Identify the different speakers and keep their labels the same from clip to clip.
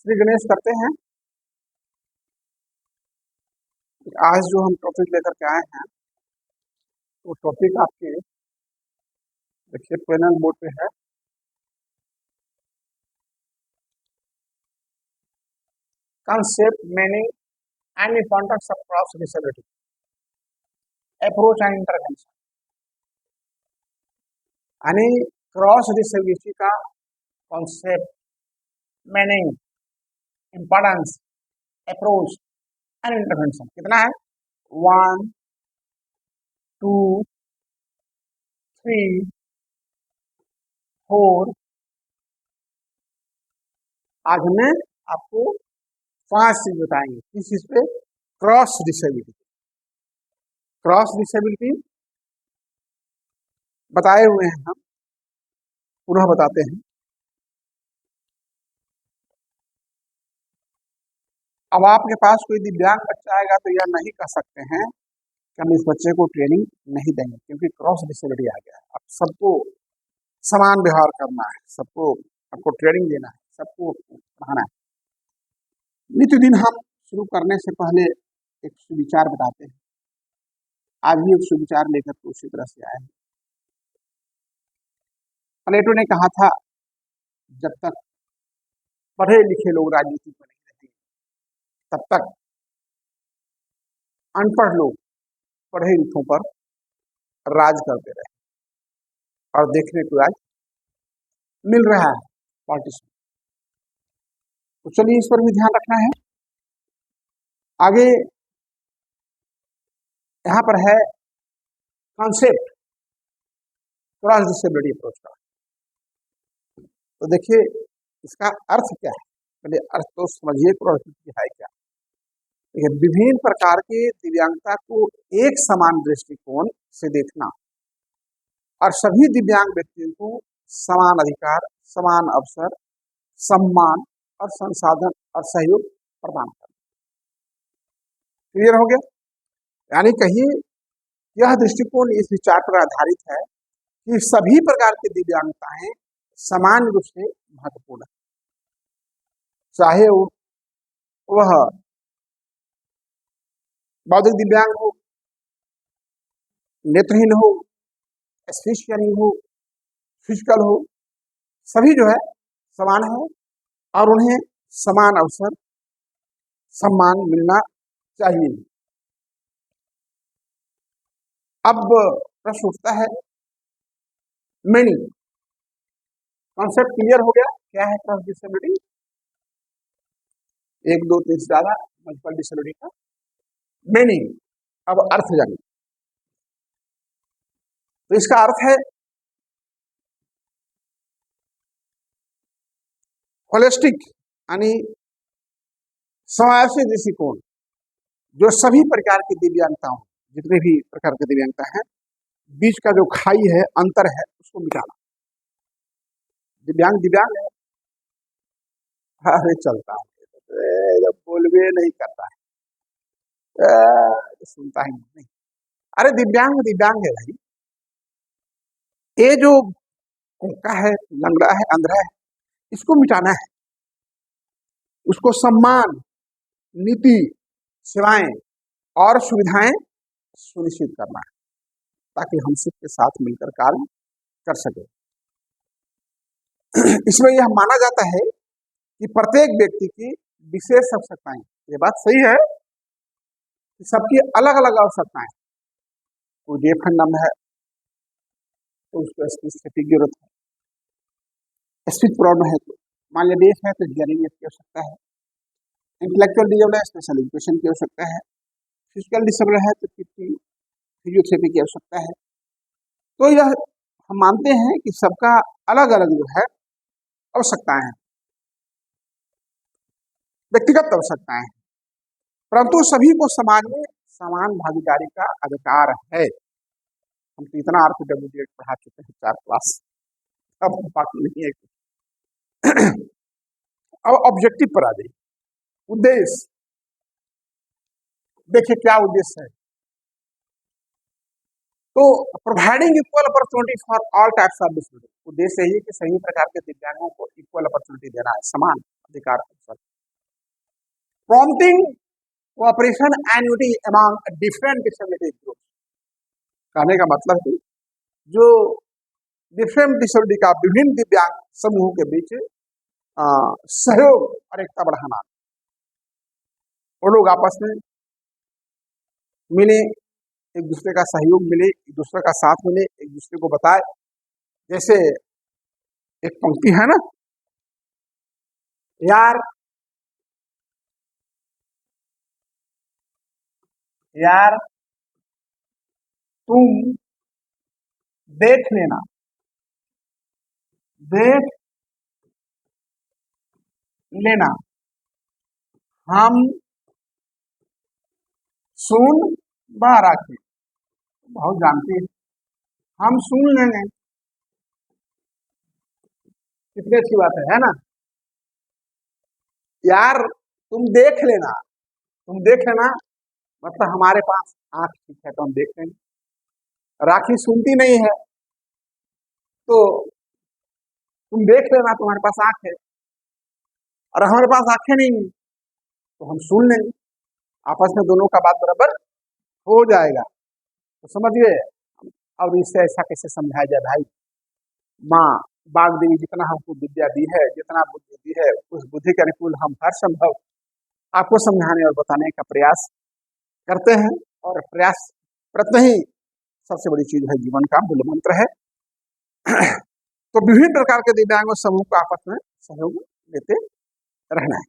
Speaker 1: श्री गणेश करते हैं। आज जो हम टॉपिक लेकर के आए हैं वो टॉपिक आपके देखिए पैनल बोर्ड पे है। Concept, meaning and importance of cross disability, approach and intervention. यानी क्रॉस डिसेबिलिटी का concept, meaning, importance, approach and intervention कितना है? 1, 2, 3, 4। आज हमें आपको 5 चीज बताएंगे। किस चीज पे? Cross disability. क्रॉस डिसेबिलिटी बताए हुए हैं, हम पुनः बताते हैं। अब आपके पास कोई दिव्यांग बच्चा आएगा तो यह नहीं कह सकते हैं कि हम इस बच्चे को ट्रेनिंग नहीं देंगे, क्योंकि क्रॉस डिसेबिलिटी आ गया है। अब सबको समान व्यवहार करना है, सबको आपको ट्रेनिंग देना है, सबको पढ़ाना है। नित्य दिन हम शुरू करने से पहले एक सुविचार बताते हैं। आज भी एक सुविचार लेकर के उसी तरह से आए हैं। प्लेटो ने कहा था, जब तक पढ़े लिखे लोग राजनीति में नहीं रहते तब तक अनपढ़ लोग पढ़े लिखों पर राज करते रहे, और देखने को आज मिल रहा है पार्टीशन। तो चलिए इस पर भी ध्यान रखना है। आगे यहाँ पर है कॉन्सेप्ट क्रॉस डिसेबिलिटी अप्रोच का। तो देखिए इसका अर्थ क्या है, पहले अर्थ तो समझिए क्रॉस डिसेबिलिटी है क्या। विभिन्न प्रकार के दिव्यांगता को एक समान दृष्टिकोण से देखना और सभी दिव्यांग व्यक्तियों को समान अधिकार, समान अवसर, सम्मान और संसाधन और सहयोग प्रदान करना। क्लियर हो गया? यानी कहिए यह दृष्टिकोण इस विचार पर आधारित है कि सभी प्रकार की दिव्यांगताएं समान रूप से महत्वपूर्ण है, चाहे वह बौद्धिक दिव्यांग हो, नेत्रहीन हो, स्पेशियल हो, फिजिकल हो, सभी जो है समान है और उन्हें समान अवसर, सम्मान मिलना चाहिए। अब प्रश्न उठता है, मीनिंग। कॉन्सेप्ट क्लियर हो गया क्या है क्रॉस डिसेबिलिटी? 1, 2, 3 से ज्यादा मल्टीपल डिसेबिलिटी का मीनिंग। अब अर्थ जानिए। तो इसका अर्थ है होलिस्टिक, यानी समावेशी दृष्टिकोण, जो सभी प्रकार की दिव्यांगताओं, जितने भी प्रकार की दिव्यांगता है, बीच का जो खाई है, अंतर है, उसको मिटाना। दिव्यांग दिव्यांग है, अरे चलता है, जब बोलवे नहीं करता है, सुनता ही नहीं। अरे दिव्यांग दिव्यांग है भाई। ये जो कुंका है, लंगड़ा है, अंधा है, इसको मिटाना है। उसको सम्मान, नीति, सेवाएं और सुविधाएं सुनिश्चित करना है, ताकि हम सबके साथ मिलकर कार्य कर सके। इसमें यह माना जाता है कि प्रत्येक व्यक्ति की विशेष आवश्यकताएं, ये बात सही है कि सबकी अलग अलग आवश्यकताएं। कोई डेफंडम है तो उसको स्पीच थेरेपी की जरूरत है, स्पीच प्रॉब्लम है तो मान लिया डेफ है तो हियरिंग एड की आवश्यकता है, इंटेलेक्चुअल डिसेबल है स्पेशल एजुकेशन की आवश्यकता है, फिजिकल डिसेबल है तो फिजियोथेरेपी की आवश्यकता है। तो यह हम मानते हैं कि सबका अलग अलग जो है आवश्यकताएं हैं, व्यक्तिगत आवश्यकताएं हैं, परंतु सभी को समाज में समान भागीदारी का अधिकार है। हम तो इतना RPWD पढ़ा चुके हैं 4 क्लास, अब बाकी नहीं है। अब ऑब्जेक्टिव पर आ जाइए। उद्देश्य देखिए क्या उद्देश्य है। तो providing equal opportunity for all types of disability. उद्देश्य यही है कि सभी प्रकार के दिव्यांगों को इक्वल अपॉर्चुनिटी देना है, समान अधिकार अवसर। Prompting cooperation annuity among different disability group. कहने का मतलब है जो डिफरेंट डिसेबिलिटी का विभिन्न दिव्यांग समूहों के बीच सहयोग और एकता बढ़ाना। वो लोग आपस में मिले, एक दूसरे का सहयोग मिले, एक दूसरे का साथ मिले, एक दूसरे को बताए। जैसे एक पंक्ति है ना, यार यार तुम देख लेना, देख लेना, हम सुन बाहर आके, बहुत जानती है, हम सुन लेंगे। कितनी अच्छी बात है ना। यार तुम देख लेना, तुम देख लेना मतलब हमारे पास आंख ठीक है तो हम देख लेंगे। राखी सुनती नहीं है तो तुम देख लेना, तुम्हारे पास आंख है, और हमारे पास आंखें नहीं है तो हम सुन लेंगे। आपस में दोनों का बात बराबर हो जाएगा। तो समझिए, अब इससे ऐसा कैसे समझाया जाए भाई। माँ बाग देवी जितना हमको विद्या दी है, जितना बुद्धि दी है, उस बुद्धि के अनुकूल हम हर संभव आपको समझाने और बताने का प्रयास करते हैं। और प्रयास प्रयत्न ही सबसे बड़ी चीज है, जीवन का मूल मंत्र है। तो विभिन्न प्रकार के दिव्यांग समूह को आपस में सहयोग देते रहना है।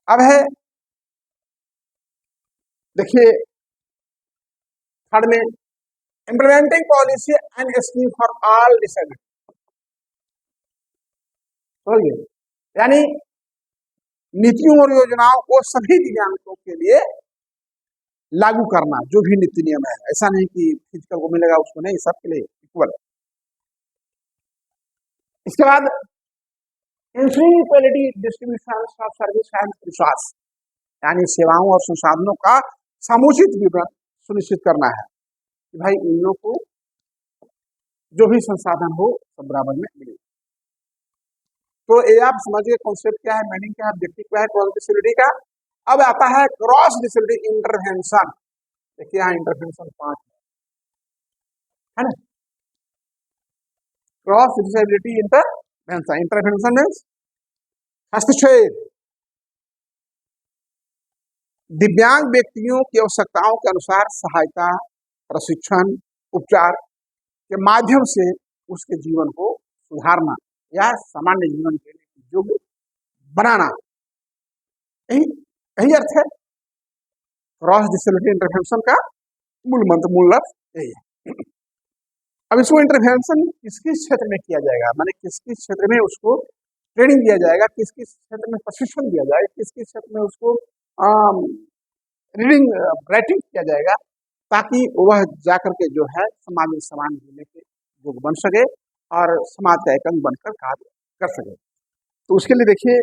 Speaker 1: अब है देखिए थर्ड में, implementing policy and scheme for all disability. यानी नीतियों और योजनाओं को सभी दिव्यांगों के लिए लागू करना, जो भी नीति नियम है। ऐसा नहीं कि फिजिकल को मिलेगा उसको नहीं, सबके लिए इक्वल। इसके बाद equality distribution of service and resource, यानी सेवाओं और संसाधनों का समुचित वितरण सुनिश्चित करना है कि भाई इन लोगों को जो भी संसाधन हो सब बराबर में मिले। तो ये आप समझिए कॉन्सेप्ट क्या है, मीनिंग क्या है, ऑब्जेक्टिव क्या है क्रॉस डिसेबिलिटी का। अब आता है क्रॉस डिसेबिलिटी इंटरवेंशन। देखिए यहाँ इंटरवेंशन 5 है ना। Cross disability intervention, intervention means हस्तक्षेप। दिव्यांग व्यक्तियों की आवश्यकताओं के अनुसार सहायता, प्रशिक्षण, उपचार के माध्यम से उसके जीवन को सुधारना या सामान्य जीवन के लिए योग्य बनाना, यही अर्थ है क्रॉस डिसेबिलिटी इंटरवेंशन का मूल मंत्र, मूल लक्ष्य यही है। अब इसको इंटरवेंशन किस किस क्षेत्र में किया जाएगा, माने किस किस क्षेत्र में उसको ट्रेनिंग दिया जाएगा, किस किस क्षेत्र में प्रशिक्षण दिया जाएगा, किस किस क्षेत्र में उसको रीडिंग राइटिंग किया जाएगा, ताकि वह जाकर के जो है समाज में समान जीने के योग्य बन सके और समाज का एक अंग बनकर कार्य कर सके। तो उसके लिए देखिए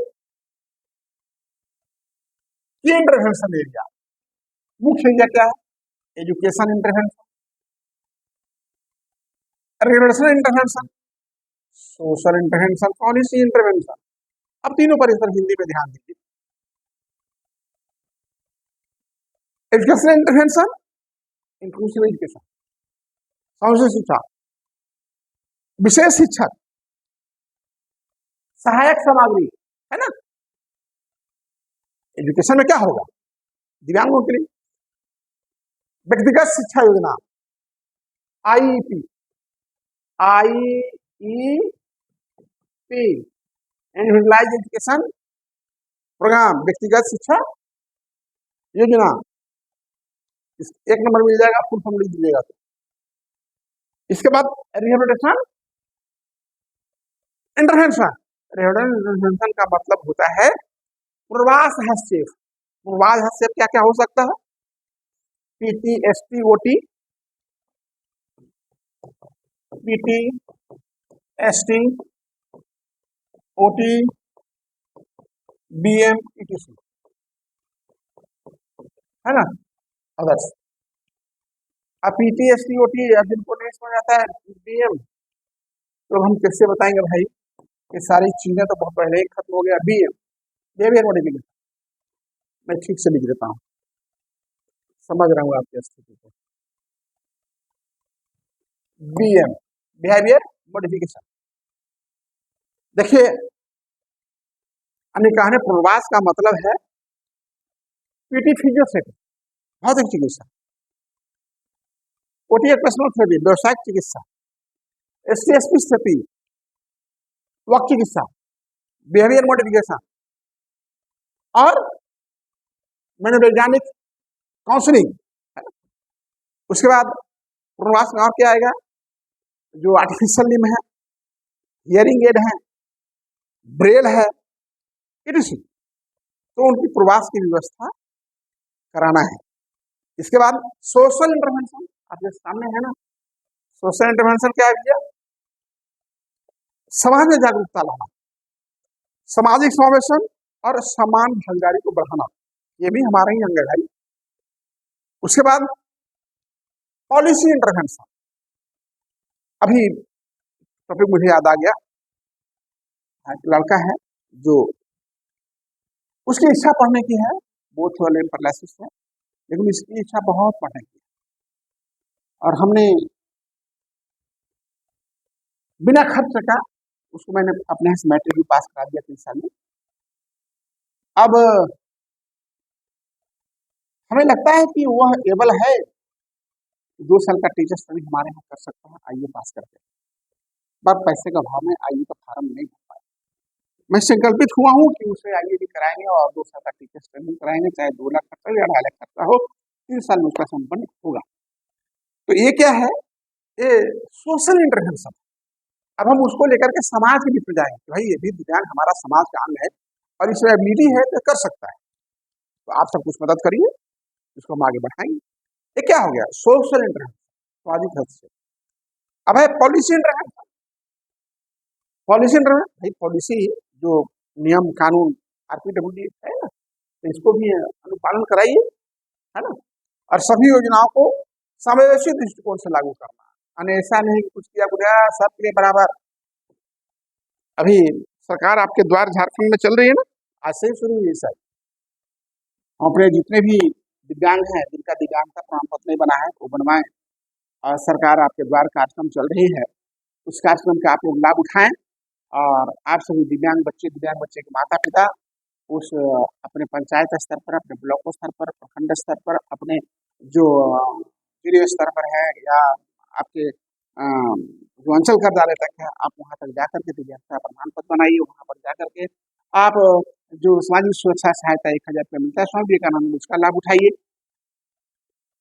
Speaker 1: ये इंटरवेंशन एरिया, मुख्य एरिया क्या है, education intervention, relational intervention, social intervention, policy intervention. अब तीनों पर इस पर हिंदी में ध्यान दीजिए। एजुकेशनल इंटरवेंशन, इंक्लूसिव एजुकेशन, सामाजिक शिक्षा, विशेष शिक्षक, सहायक सामग्री, है ना। एजुकेशन में क्या होगा, दिव्यांगों के लिए व्यक्तिगत शिक्षा योजना आईईपी, इंडिविजुअलाइज्ड एजुकेशन प्रोग्राम, व्यक्तिगत शिक्षा योजना, एक नंबर मिल जाएगा, फुल फॉर्म लिख दीजिएगा। इसके बाद रिहेबिलिटेशन इंटरवेंशन। रिहेबिलिटेशन इंटरवेंशन का मतलब होता है पूर्वास हस्तक्षेप। पूर्वास हस्तक्षेप क्या क्या हो सकता है, PTSD-OT, PTSD-OT, BM, ETC, है ना, अदर्स। अब PTSD-OT जिनको नहीं समझ आता है, BM, तो हम किससे बताएंगे भाई, ये सारी चीजें तो बहुत पहले ही खत्म हो गया। BM, बिहेवियर मॉडिफिकेशन, मैं ठीक से लिख देता हूँ, समझ रहा हूँ आपकी स्थिति को। BM, behaviour modification. देखिए, अनिकाने पुनर्वास का मतलब है पीटी फिजियोथेरेपी, भौतिक चिकित्सा, ओटी पर्सनल थेरेपी, व्यवसायिक चिकित्सा, STSP थेरेपी, वक चिकित्सा, बिहेवियर मॉडिफिकेशन और मनोवैज्ञानिक काउंसलिंग। उसके बाद पुनर्वास में और क्या आएगा, जो आर्टिफिशियल लिम्ब है, हियरिंग एड है, ब्रेल है, इसी तो उनकी प्रवास की व्यवस्था कराना है। इसके बाद सोशल इंटरवेंशन आपके सामने है ना। सोशल इंटरवेंशन क्या है? समाज में जागरूकता लाना, सामाजिक समावेशन और समान भागीदारी को बढ़ाना, ये भी हमारा ही अंग है भाई। उसके बाद पॉलिसी इंटरवेंशन, अभी टॉपिक मुझे याद आ गया, एक लड़का है जो उसकी इच्छा पढ़ने की है, बोथ वाले पैरालिसिस है, लेकिन इसकी इच्छा बहुत पढ़ने की, और हमने बिना खर्च का उसको मैंने अपने यहाँ से मैट्रिक भी पास करा दिया 3 साल में। अब हमें लगता है कि वह एबल है, 2 साल का टीचर्स ट्रेनिंग हमारे यहाँ कर सकता है आईए पास करके, पर पैसे का अभाव में आईए का फार्म नहीं भर पाया। मैं संकल्पित हुआ हूँ कि उसे आईए भी कराएंगे और 2 साल का टीचर्स ट्रेनिंग कराएंगे, चाहे 2 लाख खर्चा या 2.5 लाख खर्चा हो, 3 साल में उसका संपन्न होगा। तो ये क्या है, ये सोशल इंटरवेंशन। अब हम उसको लेकर के समाज के बीच में जाएंगे कि भाई ये भी दिव्यांग हमारा समाज का अंग है और इसमें एबिलिटी है तो कर सकता है, तो आप सब कुछ मदद करिए, इसको हम आगे बढ़ाएंगे। ये क्या हो गया, सोशल इंटरवेंशन, सामाजिक हद से। अब है पॉलिसी इंटरवेंशन। पॉलिसी इंटरवेंशन भाई, पॉलिसी जो नियम कानून RPWD है ना, तो इसको भी अनुपालन कराइए, है ना, और सभी योजनाओं को समावेशी दृष्टिकोण से लागू करना, ऐसा नहीं कुछ किया गया सबके लिए बराबर। अभी सरकार आपके द्वार झारखंड में चल रही है ना, आज से ही शुरू हुई सर। अपने जितने भी दिव्यांग हैं जिनका दिव्यांगता प्रमाण पत्र नहीं बना है वो बनवाएं, और सरकार आपके द्वार कार्यक्रम चल रही है, उस कार्यक्रम का आप लोग लाभ उठाएं, और आप सभी दिव्यांग बच्चे के माता पिता उस अपने पंचायत स्तर पर, अपने ब्लॉक स्तर पर, प्रखंड स्तर पर, अपने जो जिले स्तर पर है या आपके जो अंचल कार्यालय तक है, आप वहाँ तक जाकर के दिव्यांगता प्रमाण पत्र बनाइए। वहाँ पर जाकर के आप जो सामाजिक सुरक्षा सहायता 1000 रुपया मिलता है स्वामी विवेकानंद, उसका लाभ उठाइए।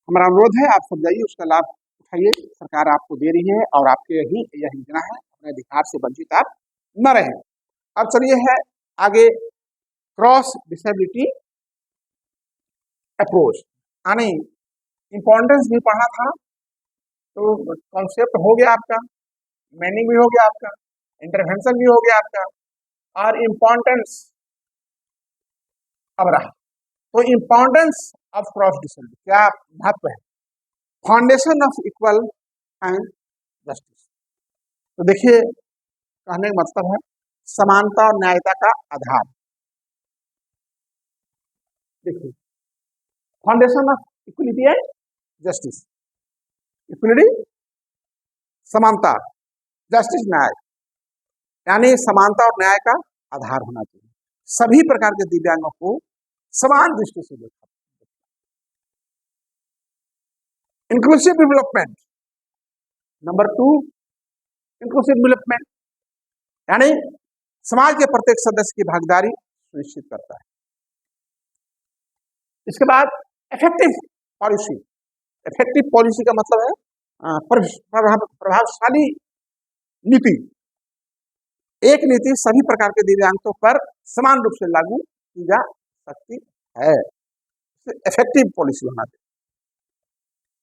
Speaker 1: हमारा अनुरोध है आप सब जाइए, उसका लाभ उठाइए, सरकार आपको दे रही है और आपके ही यह योजना है, अपने अधिकार से वंचित आप न रहे। अब चलिए है आगे, क्रॉस डिसेबिलिटी अप्रोच, यानी इंपॉर्टेंस भी पढ़ा था, तो कॉन्सेप्ट हो गया आपका, मीनिंग भी हो गया आपका, इंटरवेंशन भी हो गया आपका, और इम्पोर्टेंस अब रहा। तो इम्पोर्टेंस ऑफ क्रॉस डिसेबिलिटी, क्या महत्व है, foundation of equal and justice. तो देखिए, कहने का मतलब है समानता और न्यायता का आधार। देखिए, foundation of equality and justice, equality समानता, जस्टिस न्याय, यानी समानता और न्याय का आधार होना चाहिए। सभी प्रकार के दिव्यांगों को समान दृष्टि से देखा। Inclusive development, number 2 inclusive development, यानी समाज के प्रत्येक सदस्य की भागीदारी सुनिश्चित करता है। इसके बाद इफेक्टिव पॉलिसी। इफेक्टिव पॉलिसी का मतलब है प्रभावशाली नीति। एक नीति सभी प्रकार के दिव्यांगों पर समान रूप से लागू की जा सकती है, इफेक्टिव पॉलिसी होना चाहिए।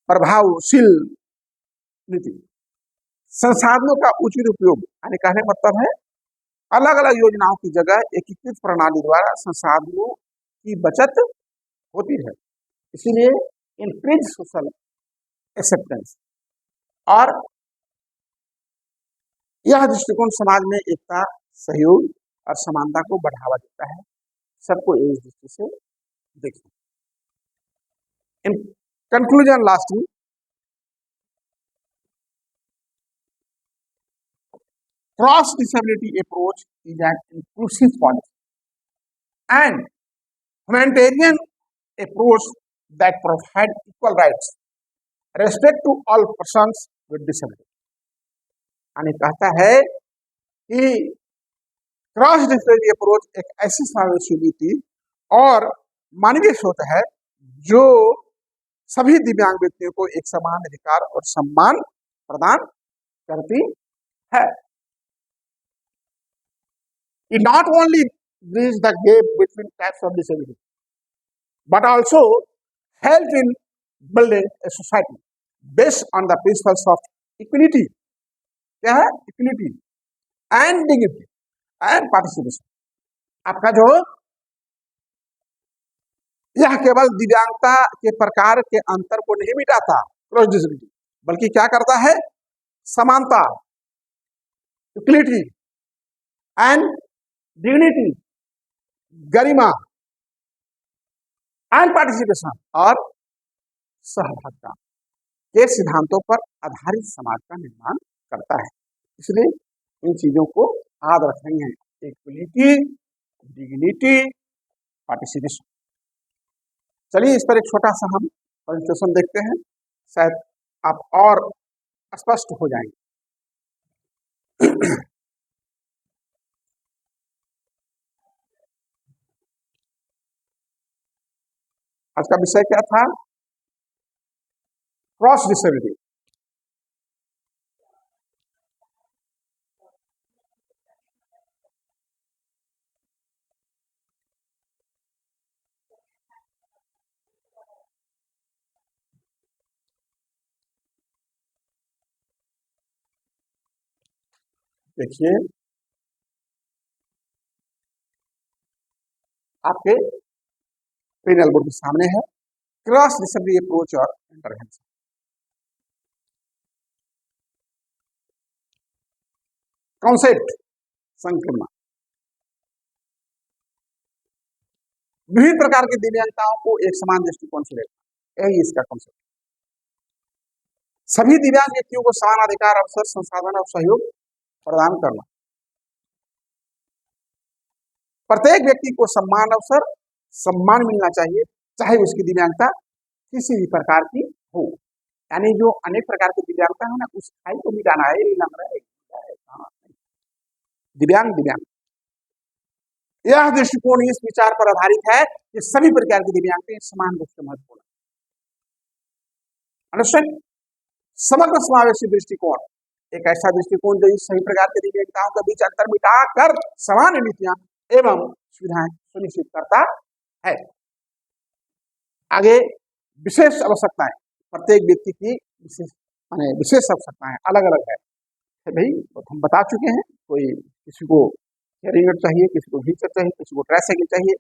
Speaker 1: प्रभावशील नीति, संसाधनों का उचित उपयोग, यानी कहने का मतलब है अलग अलग योजनाओं की जगह एकीकृत प्रणाली द्वारा संसाधनों की बचत होती है, इसीलिए इंक्रीज सोशल एक्सेप्टेंस। और यह दृष्टिकोण समाज में एकता, सहयोग और समानता को बढ़ावा देता है, सबको एक दृष्टि से देखिए, in conclusion lastly, cross disability approach is an inclusive policy and humanitarian approach that provide equal rights, respect to all persons with disability. यानी कहता है कि क्रॉस डिसेबिलिटी अप्रोच एक ऐसी समावेशी नीति और मानवीय सोच है जो सभी दिव्यांग व्यक्तियों को एक समान अधिकार और सम्मान प्रदान करती है. It not only bridge the gap between types of disability, but also help in building a society based on the principles of equality, क्या है? Equality and dignity and participation. आपका जो यह केवल दिव्यांगता के प्रकार के अंतर को नहीं मिटाता क्रॉस डिसेबिलिटी, बल्कि क्या करता है? समानता, equality and dignity, Garima and participation और सहभागिता के सिद्धांतों पर आधारित समाज का निर्माण करता है. इसलिए इन चीजों को याद रखनी है: इक्वलिटी, डिग्निटी, पार्टिसिपेशन. चलिए इस पर एक छोटा सा हम प्रेजेंटेशन देखते हैं, शायद आप और स्पष्ट हो जाएंगे. आज का विषय क्या था? Cross disability. देखिए आपके पैनल बोर्ड के सामने है क्रॉस डिसेबिलिटी अप्रोच और इंटरवेंशन. कॉन्सेप्ट, संकल्पना. विभिन्न प्रकार की दिव्यांगताओं को एक समान दृष्टिकोण से देखना, यही इसका कॉन्सेप्ट. सभी दिव्यांग व्यक्तियों को समान अधिकार, अवसर, संसाधन और सहयोग प्रदान करना. प्रत्येक व्यक्ति को समान अवसर, सम्मान मिलना चाहिए, चाहे उसकी दिव्यांगता किसी भी प्रकार की हो. यानी जो अनेक प्रकार की दिव्यांगता है ना, उस खाई को मिटाना है, दिव्यांग दिव्यांग. यह दृष्टिकोण इस विचार पर आधारित है कि सभी प्रकार की दिव्यांगताएं समान रूप से महत्वपूर्ण. अंडरस्टैंड? समग्र समावेशी दृष्टिकोण एक ऐसा दृष्टिकोण जो इस सभी प्रकार की दिव्यांगताओं के बीच अंतर मिटाकर समान नीतियां एवं सुविधाएं सुनिश्चित करता है. आगे विशेष आवश्यकताएं, प्रत्येक व्यक्ति की विशेष आवश्यकताएं अलग अलग है. भाई हम बता चुके हैं, कोई किसी को हेयरिंग एड चाहिए, किसी को व्हीलचेयर चाहिए, किसी को ट्राइसाइकिल चाहिए,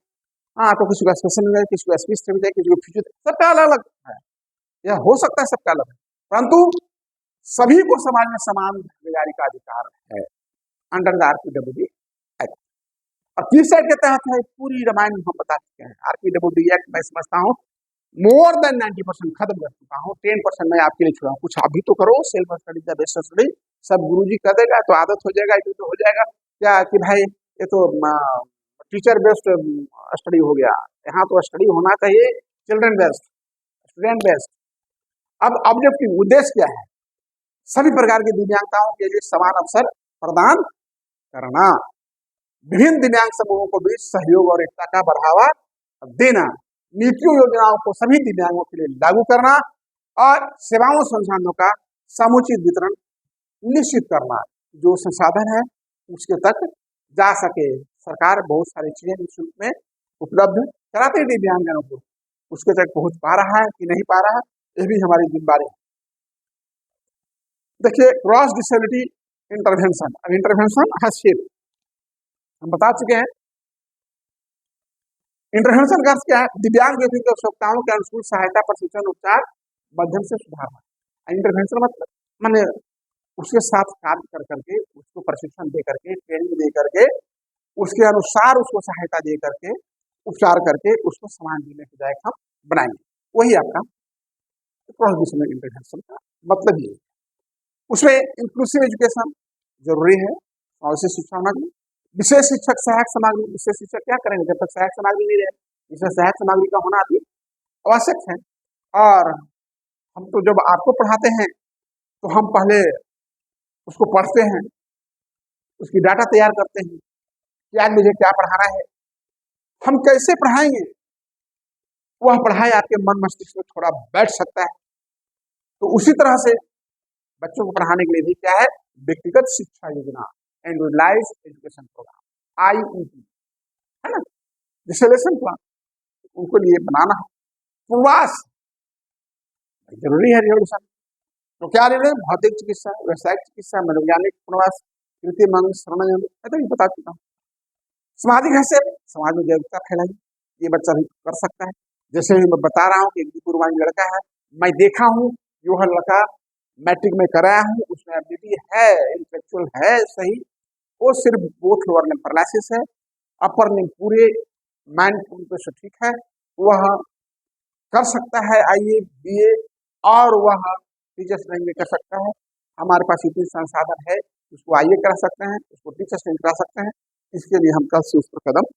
Speaker 1: हाँ तो किसी को स्पेशल चाहिए, किसी को स्पीच थेरेपी चाहिए, किसी को फिजियो, सबका अलग अलग है. यह हो सकता है सबका अलग है, परंतु सभी को समाज में समान भागीदारी का अधिकार है अंडर द आरपीडब्ल्यूडी एक्ट. और किस एक्ट के तहत है? पूरी रामायण हम बता चुके हैं. आरपीडब्ल्यूडी एक्ट मैं समझता हूँ मोर देन 90% खत्म कर चुका हूँ. 10% मैं आपके लिए छोड़ा हूँ. कुछ आप भी तो करो. सेल्फ स्टडी का बेस्ट स्टडी सब गुरुजी कर देगा तो आदत हो जाएगा, ये तो हो जाएगा क्या कि भाई ये तो टीचर बेस्ड स्टडी हो गया. यहाँ तो स्टडी होना चाहिए चिल्ड्रन बेस्ड, स्टूडेंट बेस्ड. अब ऑब्जेक्टिव उद्देश्य क्या है? सभी प्रकार की दिव्यांगताओं के लिए समान अवसर प्रदान करना, विभिन्न दिव्यांग समूहों को बीच सहयोग और एकता का बढ़ावा देना, नीतियों योजनाओं को सभी दिव्यांगों के लिए लागू करना और सेवाओं संसाधनों का समुचित वितरण निश्चित करना. जो संसाधन है उसके तक जा सके. सरकार बहुत सारी चीजें निःशुल्क में उपलब्ध कराते हैं दिव्यांगजनों को, उसके तक पहुंच पा रहा है कि नहीं पा रहा है, यह भी हमारी जिम्मेदारी है. देखिए क्रॉस डिसेबिलिटी इंटरवेंशन. अब इंटरवेंशन हैज शेप हम बता चुके हैं. इंटरवेंशन का क्या है? दिव्यांग व्यक्ति की आवश्यकताओं के अनुकूल सहायता, प्रशिक्षण, उपचार माध्यम से सुधारना. इंटरवेंशन मतलब माने उसके साथ कार्य कर करके, उसको प्रशिक्षण दे करके, ट्रेनिंग दे करके, उसके अनुसार उसको सहायता दे करके उपचार करके उसको समाज जीने के लायक हम बनाएंगे। वही आपका क्रॉस डिसिप्लिनरी इंटरवेंशन का मतलब ये है। उसमें इंक्लूसिव एजुकेशन जरूरी है, समावेशी शिक्षा सामग्री, विशेष शिक्षक सहायक सामग्री। विशेष शिक्षक क्या करेंगे जब तक सहायक सामग्री नहीं रहे, इसमें सहायक सामग्री का होना अति आवश्यक है। और हम तो जब आपको पढ़ाते हैं तो हम पहले उसको पढ़ते हैं, उसकी डाटा तैयार करते हैं कि आज मुझे क्या पढ़ाना है, हम कैसे पढ़ाएंगे, वह पढ़ाई आपके मन मस्तिष्क में थोड़ा बैठ सकता है। तो उसी तरह से बच्चों को पढ़ाने के लिए भी क्या है, व्यक्तिगत शिक्षा योजना, इंडिविजुअलाइज्ड एजुकेशन प्रोग्राम, IEP है ना, जैसे लेसन प्लान उनको लिए बनाना है। पूर्वास जरूरी है रिवोल्यूशन। तो क्या ले रहे हैं, भौतिक चिकित्सा, व्यवसायिक चिकित्सा, मनोवैज्ञानिक पूर्वास, कृत्रिम अंग, शरण, तो ये बता चुका हूँ। सामाजिक हैसियत, समाज में जागरूकता फैलाई, ये बच्चा भी कर सकता है। जैसे मैं बता रहा हूँ कि एक पूर्वांग लड़का है, मैं देखा हूँ यो लड़का मैट्रिक में कराया हूँ, उसमें एबिलिटी है, इंटेलेक्चुअल है सही, वो सिर्फ बोथ लोअर लिम्ब पैरालिसिस है, अपर लिम्ब पूरे माइंड पूरे से ठीक है, वह कर सकता है IAS BA और वह टीचर्स लाइन में कर सकता है। हमारे पास इतने संसाधन है, उसको IAS करा सकते हैं, उसको टीचर्स लाइन करा सकते हैं। इसके लिए हम कल से उस पर कदम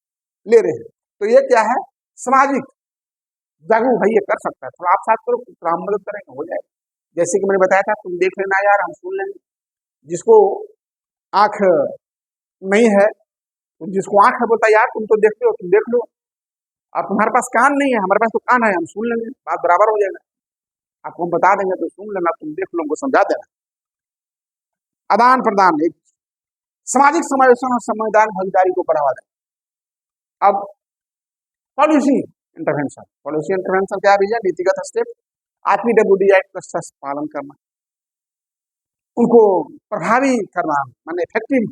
Speaker 1: ले रहे हैं। तो ये क्या है, सामाजिक जागरूक भाई ये कर सकता है, थोड़ा आप साथ करो, हम मदद करेंगे, हो जाएगा। जैसे कि मैंने बताया था, तुम देख लेना यार, हम सुन लेंगे। जिसको आंख नहीं है, तो जिसको आंख है बोलता यार तुम तो देखते हो, तुम देख लो। अब तुम्हारे पास कान नहीं है, हमारे पास तो कान है, हम सुन लेंगे, बात बराबर हो जाएगा। आपको हम बता देंगे तो सुन लेना, तुम देख लो, हमको समझा देना। आदान प्रदान, एक सामाजिक समावेशन और संविधान भागीदारी को बढ़ावा देना। अब पॉलिसी इंटरवेंशन, पॉलिसी इंटरवेंशन क्या भैया, नीतिगत स्टेप, RPWD एक्ट का पालन करना, उनको प्रभावी करना, माने इफेक्टिव।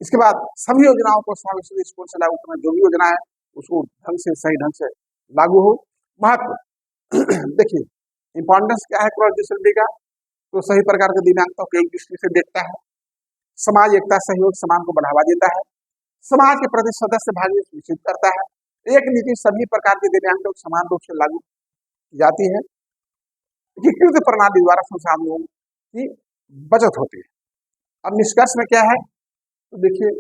Speaker 1: इसके बाद सभी योजनाओं को समावेशी स्कूल से लागू करना, जो भी योजना है उसको ढंग से सही ढंग से लागू हो। महत्व देखिए, इंपॉर्टेंस क्या है क्रॉस डिसेबिलिटी का, तो सही प्रकार के दिव्यांगता को एक दृष्टि से देखता है, समाज एकता सहयोग समान को बढ़ावा देता है, समाज के प्रति सदस्य भागीदारी सुनिश्चित करता है, एक नीति सभी प्रकार के दिव्यांगों को समान रूप से लागू की जाती है, एकीकृत प्रणाली द्वारा संसाधनों की बचत होती है। अब निष्कर्ष में क्या है, तो देखिए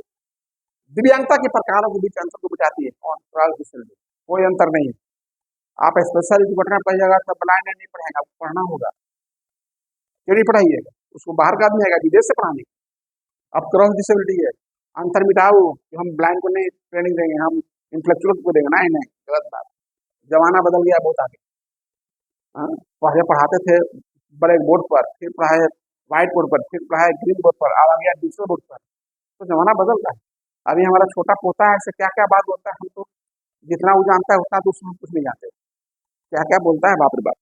Speaker 1: दिव्यांगता के प्रकारों के बीच अंतर को बुझाती है कौन, क्रॉस डिसेबिलिटी, कोई अंतर नहीं है। आप स्पेशल एजुकेटर पढ़िएगा तो ब्लाइंड नहीं पढ़ेगा, पढ़ना होगा, क्यों नहीं पढ़ाइएगा, उसको बाहर का आदमी आएगा विदेश से पढ़ाने। अब क्रॉस डिसेबिलिटी है, अंतर मिटाओ कि हम ब्लाइंड को नहीं ट्रेनिंग देंगे, हम इंटेलेक्चुअल को देंगे, नहीं, गलत बात। जमाना बदल गया बहुत आगे। पहले पढ़ाते थे ब्लैक बोर्ड पर, फिर पढ़ाए व्हाइट बोर्ड पर, फिर पढ़ाए ग्रीन बोर्ड पर, अब आ गया डिजिटल बोर्ड पर। तो जमाना बदल रहा है। अभी हमारा छोटा पोता है, ऐसे क्या क्या बात बोलता है, हम तो जितना वो जानता है उतना तो उसमें कुछ नहीं जानते, क्या क्या बोलता है, बाप रे बाप।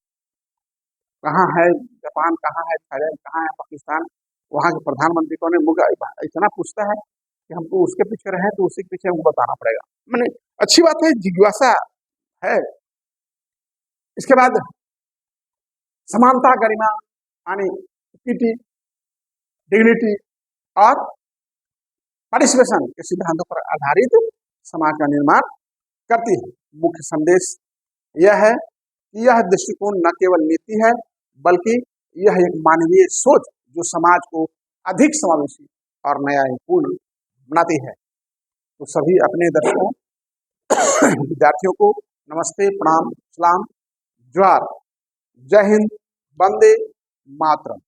Speaker 1: कहाँ है जापान, कहाँ है थाईलैंड, कहाँ है पाकिस्तान, वहाँ के प्रधानमंत्री कौन है, मुझे इतना पूछता है कि हमको उसके पीछे रहे तो उसी के पीछे हमको बताना पड़ेगा। मैंने अच्छी बात है, जिज्ञासा है। इसके बाद समानता, गरिमा, यानी इक्विटी, डिग्निटी और पार्टिसिपेशन के सिद्धांतों पर आधारित समाज का निर्माण करती है। मुख्य संदेश यह है कि यह दृष्टिकोण न केवल नीति है, बल्कि यह एक मानवीय सोच जो समाज को अधिक समावेशी और न्यायपूर्ण बनाती है। तो सभी अपने दर्शकों विद्यार्थियों को नमस्ते, प्रणाम, सलाम, जोहार, जय हिंद, वंदे मातरम।